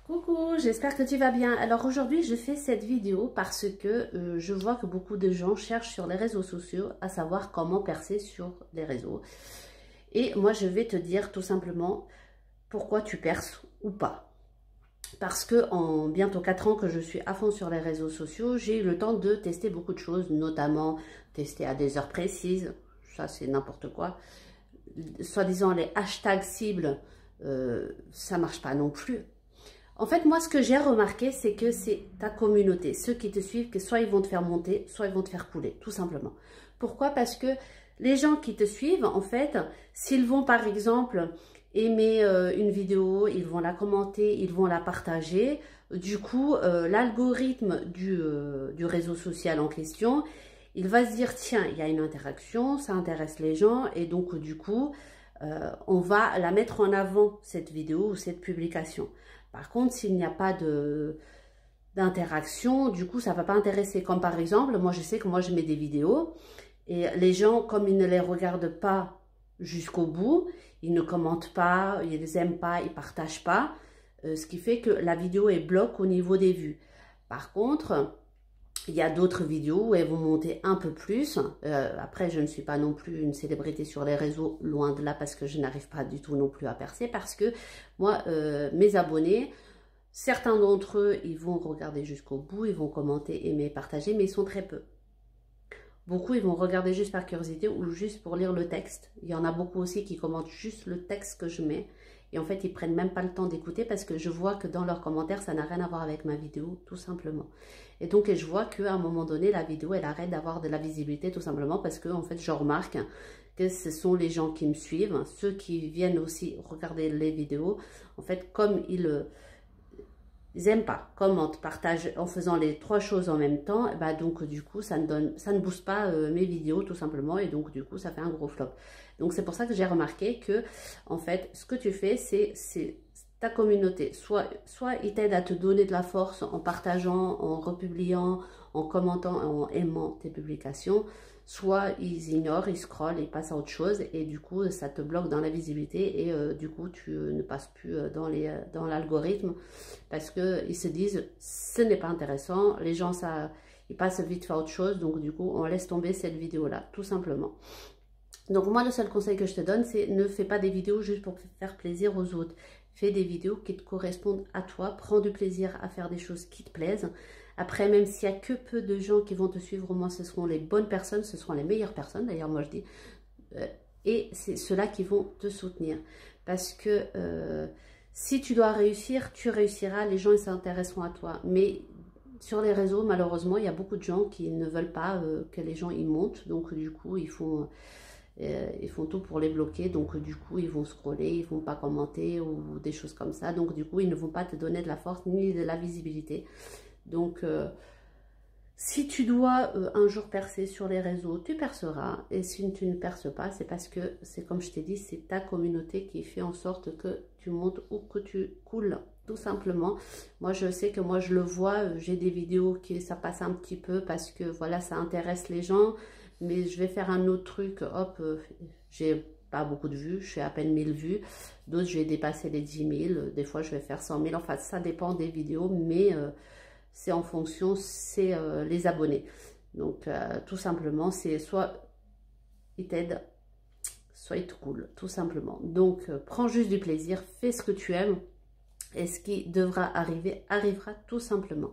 Coucou, j'espère que tu vas bien. Alors aujourd'hui, je fais cette vidéo parce que je vois que beaucoup de gens cherchent sur les réseaux sociaux à savoir comment percer sur les réseaux. Et moi, je vais te dire tout simplement pourquoi tu perces ou pas. Parce que en bientôt 4 ans que je suis à fond sur les réseaux sociaux, j'ai eu le temps de tester beaucoup de choses, notamment tester à des heures précises, ça c'est n'importe quoi. Soi-disant les hashtags cibles, ça marche pas non plus. En fait, moi, ce que j'ai remarqué, c'est que c'est ta communauté, ceux qui te suivent, que soit ils vont te faire monter, soit ils vont te faire couler, tout simplement. Pourquoi? Parce que les gens qui te suivent, en fait, s'ils vont, par exemple, aimer une vidéo, ils vont la commenter, ils vont la partager, du coup, l'algorithme du réseau social en question, il va se dire, tiens, il y a une interaction, ça intéresse les gens, et donc, du coup, on va la mettre en avant, cette vidéo ou cette publication. Par contre, s'il n'y a pas d'interaction, du coup, ça ne va pas intéresser. Comme par exemple, moi, je sais que moi, je mets des vidéos et les gens, comme ils ne les regardent pas jusqu'au bout, ils ne commentent pas, ils ne les aiment pas, ils ne partagent pas, ce qui fait que la vidéo est bloquée au niveau des vues. Par contre, il y a d'autres vidéos où elles vont monter un peu plus. Après, je ne suis pas non plus une célébrité sur les réseaux, loin de là, parce que je n'arrive pas du tout non plus à percer. Parce que moi, mes abonnés, certains d'entre eux, ils vont regarder jusqu'au bout, ils vont commenter, aimer, partager, mais ils sont très peu. Beaucoup, ils vont regarder juste par curiosité ou juste pour lire le texte. Il y en a beaucoup aussi qui commentent juste le texte que je mets. Et en fait, ils prennent même pas le temps d'écouter parce que je vois que dans leurs commentaires, ça n'a rien à voir avec ma vidéo, tout simplement. Et donc, je vois qu'à un moment donné, la vidéo, elle arrête d'avoir de la visibilité, tout simplement parce que, en fait, je remarque que ce sont les gens qui me suivent, ceux qui viennent aussi regarder les vidéos. En fait, comme ils n'aiment pas, commentent, partagent en faisant les trois choses en même temps, bah donc du coup ça ne booste pas mes vidéos tout simplement et donc du coup ça fait un gros flop. Donc c'est pour ça que j'ai remarqué que en fait ce que tu fais c'est ta communauté, soit ils t'aident à te donner de la force en partageant, en republiant, en commentant, en aimant tes publications, soit ils ignorent, ils scrollent, ils passent à autre chose et du coup ça te bloque dans la visibilité et du coup tu ne passes plus dans l'algorithme parce qu'ils se disent ce n'est pas intéressant, les gens ils passent vite fait à autre chose, donc du coup on laisse tomber cette vidéo là tout simplement. Donc moi le seul conseil que je te donne c'est ne fais pas des vidéos juste pour faire plaisir aux autres, fais des vidéos qui te correspondent à toi, prends du plaisir à faire des choses qui te plaisent. Après, même s'il n'y a que peu de gens qui vont te suivre, au moins ce seront les bonnes personnes, ce seront les meilleures personnes, d'ailleurs moi je dis, et c'est ceux-là qui vont te soutenir. Parce que si tu dois réussir, tu réussiras, les gens ils s'intéresseront à toi. Mais sur les réseaux, malheureusement, il y a beaucoup de gens qui ne veulent pas que les gens y montent, donc du coup ils font tout pour les bloquer, donc du coup ils vont scroller, ils vont pas commenter ou des choses comme ça, donc du coup ils ne vont pas te donner de la force ni de la visibilité. Donc, si tu dois un jour percer sur les réseaux, tu perceras. Et si tu ne perces pas, c'est parce que, c'est comme je t'ai dit, c'est ta communauté qui fait en sorte que tu montes ou que tu coules, tout simplement. Moi, je sais que moi, je le vois, j'ai des vidéos qui ça passe un petit peu parce que, voilà, ça intéresse les gens. Mais je vais faire un autre truc, hop, j'ai pas beaucoup de vues, je fais à peine 1000 vues. D'autres, je vais dépasser les 10 000. Des fois, je vais faire 100 000. Enfin, ça dépend des vidéos, mais c'est en fonction, c'est les abonnés. Donc, tout simplement, c'est soit ils t'aident, soit ils te coulent, tout simplement. Donc, prends juste du plaisir, fais ce que tu aimes, et ce qui devra arriver, arrivera tout simplement.